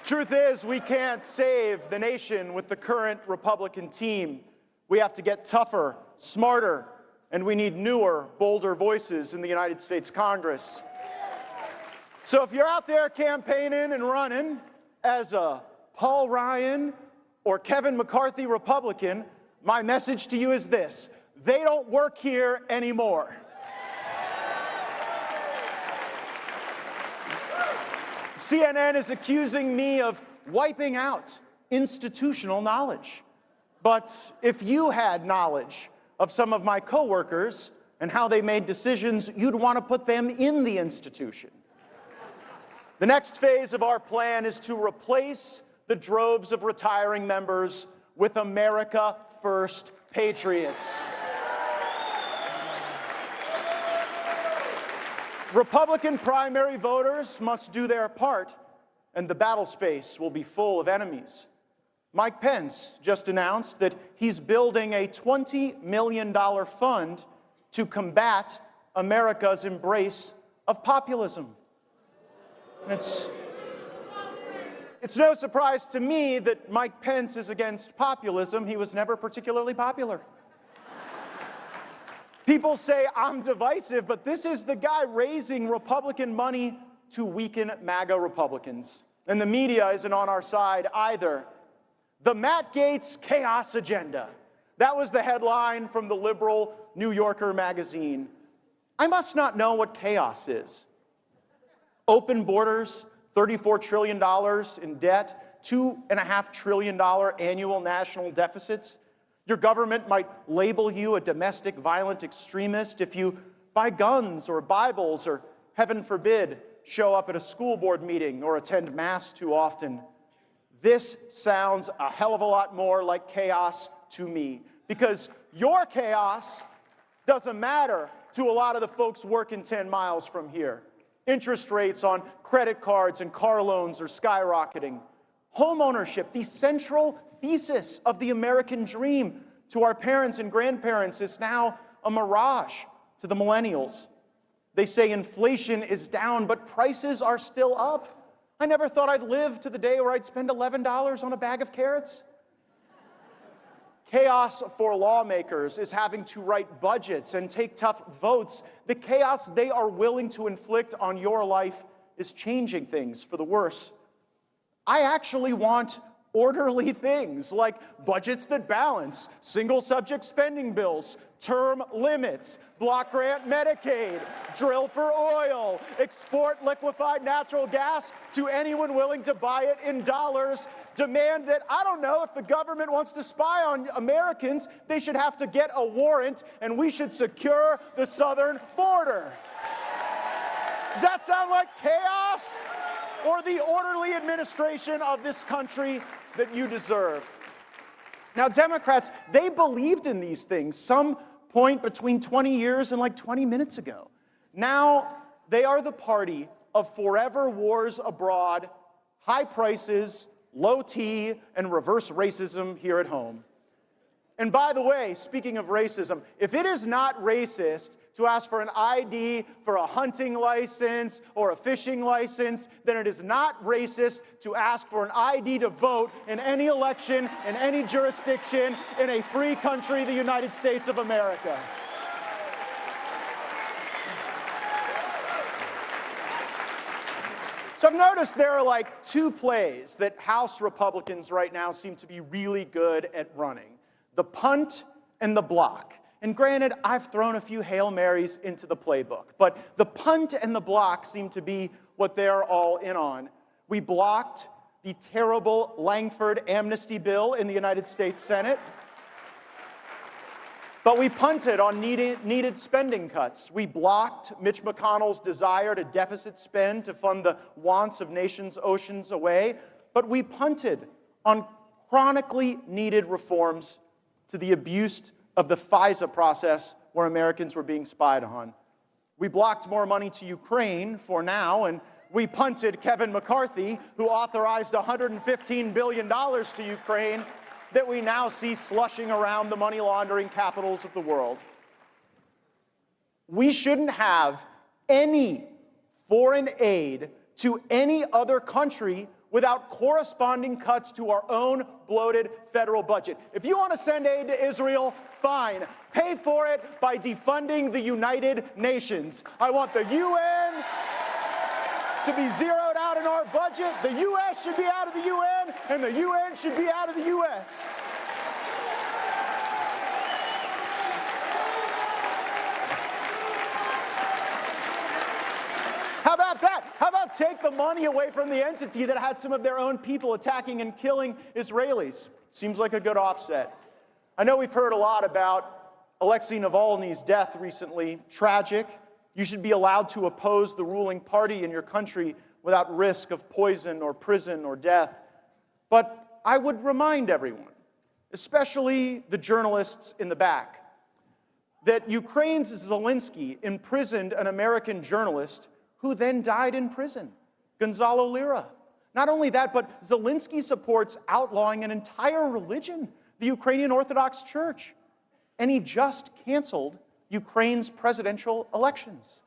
Truth is, we can't save the nation with the current Republican team. We have to get tougher, smarter, and we need newer, bolder voices in the United States Congress. So if you're out there campaigning and running as a Paul Ryan or Kevin McCarthy Republican, my message to you is this: they don't work here anymore. CNN is accusing me of wiping out institutional knowledge. But if you had knowledge of some of my coworkers and how they made decisions, you'd want to put them in the institution. The next phase of our plan is to replace the droves of retiring members with America First patriots. Republican primary voters must do their part, and the battle space will be full of enemies. Mike Pence just announced that he's building a $20 million fund to combat America's embrace of populism. And it's no surprise to me that Mike Pence is against populism. He was never particularly popular. People say I'm divisive, but this is the guy raising Republican money to weaken MAGA Republicans. And the media isn't on our side either. The Matt Gaetz chaos agenda. That was the headline from the liberal New Yorker magazine. I must not know what chaos is. Open borders, $34 trillion in debt, $2.5 trillion annual national deficits. Your government might label you a domestic violent extremist if you buy guns or Bibles or, heaven forbid, show up at a school board meeting or attend Mass too often. This sounds a hell of a lot more like chaos to me, because your chaos doesn't matter to a lot of the folks working 10 miles from here. Interest rates on credit cards and car loans are skyrocketing. Home ownership, the central thesis of the American dream to our parents and grandparents, is now a mirage to the millennials. They say inflation is down, but prices are still up. I never thought I'd live to the day where I'd spend $11 on a bag of carrots. Chaos for lawmakers is having to write budgets and take tough votes. The chaos they are willing to inflict on your life is changing things for the worse. I actually want orderly things like budgets that balance, single-subject spending bills, term limits, block grant Medicaid, drill for oil, export liquefied natural gas to anyone willing to buy it in dollars, demand that, I don't know, if the government wants to spy on Americans, they should have to get a warrant, and we should secure the southern border. Does that sound like chaos? Or the orderly administration of this country that you deserve? Now, Democrats, they believed in these things some point between 20 years and like 20 minutes ago. Now, they are the party of forever wars abroad, high prices, low tea, and reverse racism here at home. And by the way, speaking of racism, if it is not racist to ask for an ID for a hunting license or a fishing license, then it is not racist to ask for an ID to vote in any election, in any jurisdiction, in a free country, the United States of America. So I've noticed there are like two plays that House Republicans right now seem to be really good at running: the punt and the block. And granted, I've thrown a few Hail Marys into the playbook, but the punt and the block seem to be what they're all in on. We blocked the terrible Langford amnesty bill in the United States Senate, but we punted on needed spending cuts. We blocked Mitch McConnell's desire to deficit spend to fund the wants of nations oceans away, but we punted on chronically needed reforms to the abuse of the FISA process where Americans were being spied on. We blocked more money to Ukraine for now, and we punted Kevin McCarthy, who authorized $115 billion to Ukraine that we now see slushing around the money laundering capitals of the world. We shouldn't have any foreign aid to any other country without corresponding cuts to our own bloated federal budget. If you want to send aid to Israel, fine. Pay for it by defunding the United Nations. I want the UN to be zeroed out in our budget. The U.S. should be out of the UN, and the UN should be out of the U.S. How about that? How about take the money away from the entity that had some of their own people attacking and killing Israelis? Seems like a good offset. I know we've heard a lot about Alexei Navalny's death recently. Tragic. You should be allowed to oppose the ruling party in your country without risk of poison or prison or death. But I would remind everyone, especially the journalists in the back, that Ukraine's Zelensky imprisoned an American journalist who then died in prison, Gonzalo Lira. Not only that, but Zelensky supports outlawing an entire religion, the Ukrainian Orthodox Church. And he just canceled Ukraine's presidential elections.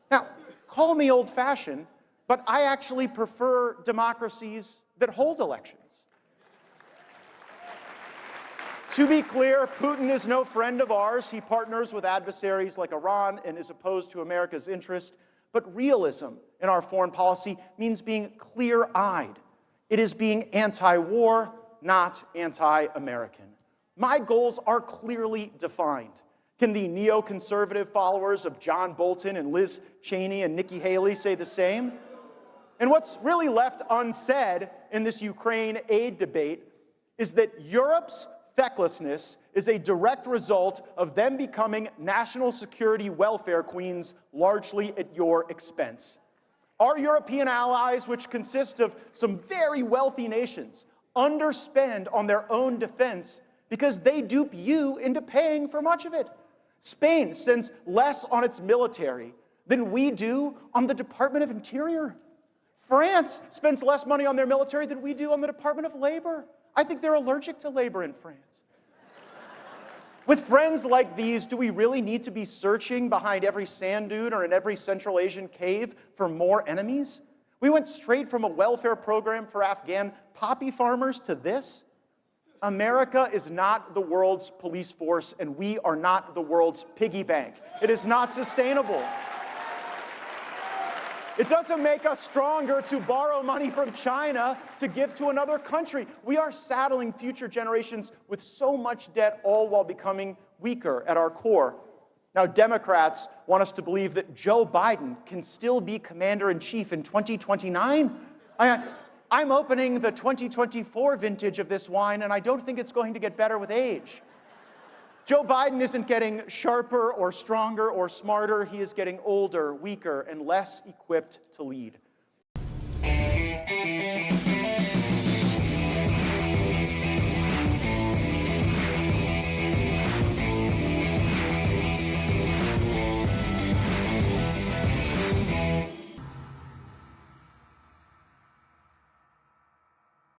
Now, call me old-fashioned, but I actually prefer democracies that hold elections. To be clear, Putin is no friend of ours. He partners with adversaries like Iran and is opposed to America's interest. But realism in our foreign policy means being clear-eyed. It is being anti-war, not anti-American. My goals are clearly defined. Can the neoconservative followers of John Bolton and Liz Cheney and Nikki Haley say the same? And what's really left unsaid in this Ukraine aid debate is that Europe's fecklessness is a direct result of them becoming national security welfare queens, largely at your expense. Our European allies, which consist of some very wealthy nations, underspend on their own defense because they dupe you into paying for much of it. Spain spends less on its military than we do on the Department of Interior. France spends less money on their military than we do on the Department of Labor. I think they're allergic to labor in France. With friends like these, do we really need to be searching behind every sand dune or in every Central Asian cave for more enemies? We went straight from a welfare program for Afghan poppy farmers to this. America is not the world's police force, and we are not the world's piggy bank. It is not sustainable. It doesn't make us stronger to borrow money from China to give to another country. We are saddling future generations with so much debt, all while becoming weaker at our core. Now, Democrats want us to believe that Joe Biden can still be commander-in-chief in 2029. I'm opening the 2024 vintage of this wine, and I don't think it's going to get better with age. Joe Biden isn't getting sharper or stronger or smarter. He is getting older, weaker, and less equipped to lead.